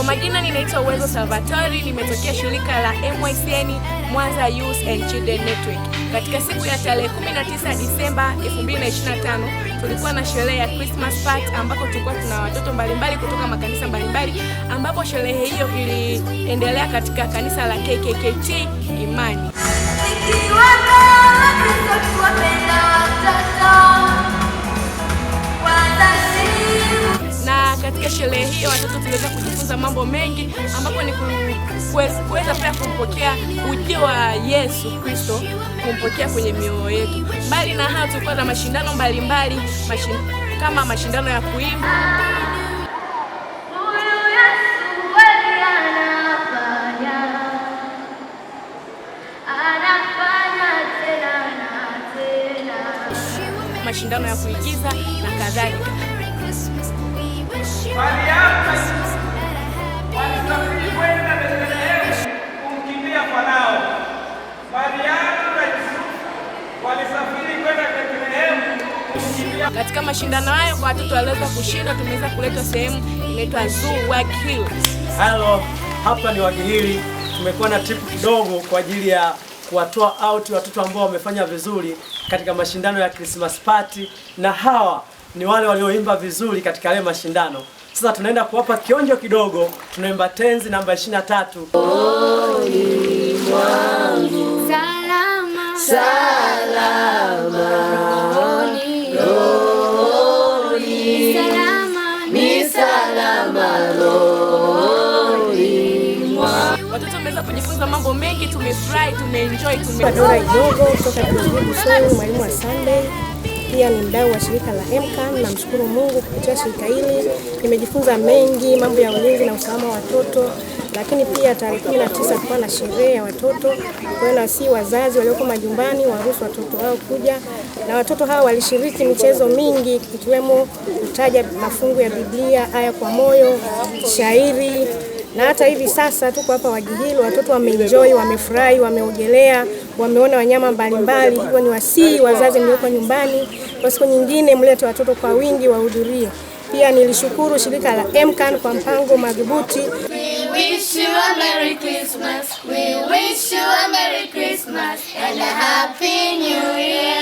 majina ninaitwa Uwezo Salvatori, nimetokea shirika la MYCN Mwanza Youth and Children Network. Katika siku ya tarehe 19 Disemba 2025 tulikuwa na sherehe ya Christmas party ambapo tulikuwa tuna watoto mbalimbali kutoka makanisa mbalimbali, ambapo sherehe hiyo iliendelea katika kanisa la KKKT Imani. Na katika sherehe hiyo watoto tuliweza kujifunza mambo mengi, ambapo ni kuweza pia kumpokea ujio wa Yesu Kristo, kumpokea kwenye mioyo yetu. Mbali na hayo tulikuwa na mashindano mbalimbali kama mashindano ya kuimba. Mashindano ya kuigiza na kadhalika. Katika mashindano hayo kwa watoto waliweza kushinda, tumeweza kuletwa sehemu inaitwa Zoo Waghill. Hello, hapa ni Waghill. Tumekuwa na trip kidogo kwa ajili ya kuwatoa out watoto ambao wamefanya vizuri katika mashindano ya Christmas party, na hawa ni wale walioimba vizuri katika yale mashindano. Sasa tunaenda kuwapa kionjo kidogo, tunaimba tenzi namba 23. Rohoni mwangu salama, salama, rohoni salama, ni salama rohoni mwangu. Watoto wameweza kujifunza mambo mengi, tumefurahi, tumeenjoy, Dora Idogo kutoka Kizungu Solo, mwalimu wa Sunday. Pia ni mdau wa shirika la MCAN. Namshukuru Mungu kupitia shirika hili nimejifunza mengi, mambo ya ulinzi na usalama wa watoto, lakini pia tarehe 19 tulikuwa na sherehe ya watoto. Kwa hiyo si wazazi walioko majumbani waruhusu watoto wao kuja, na watoto hao walishiriki michezo mingi ikiwemo kutaja mafungu ya Biblia aya kwa moyo, shairi, na hata hivi sasa tuko hapa Waghill, watoto wameenjoy, wamefurahi, wameogelea, wameona wanyama mbalimbali. Hivyo ni wasii wazazi mlioko nyumbani, kwa siku nyingine mlete watoto kwa wingi wahudhurie. Pia nilishukuru shirika la MCAN kwa mpango madhubuti. We wish you a Merry Christmas. We wish you a Merry Christmas and a Happy New Year.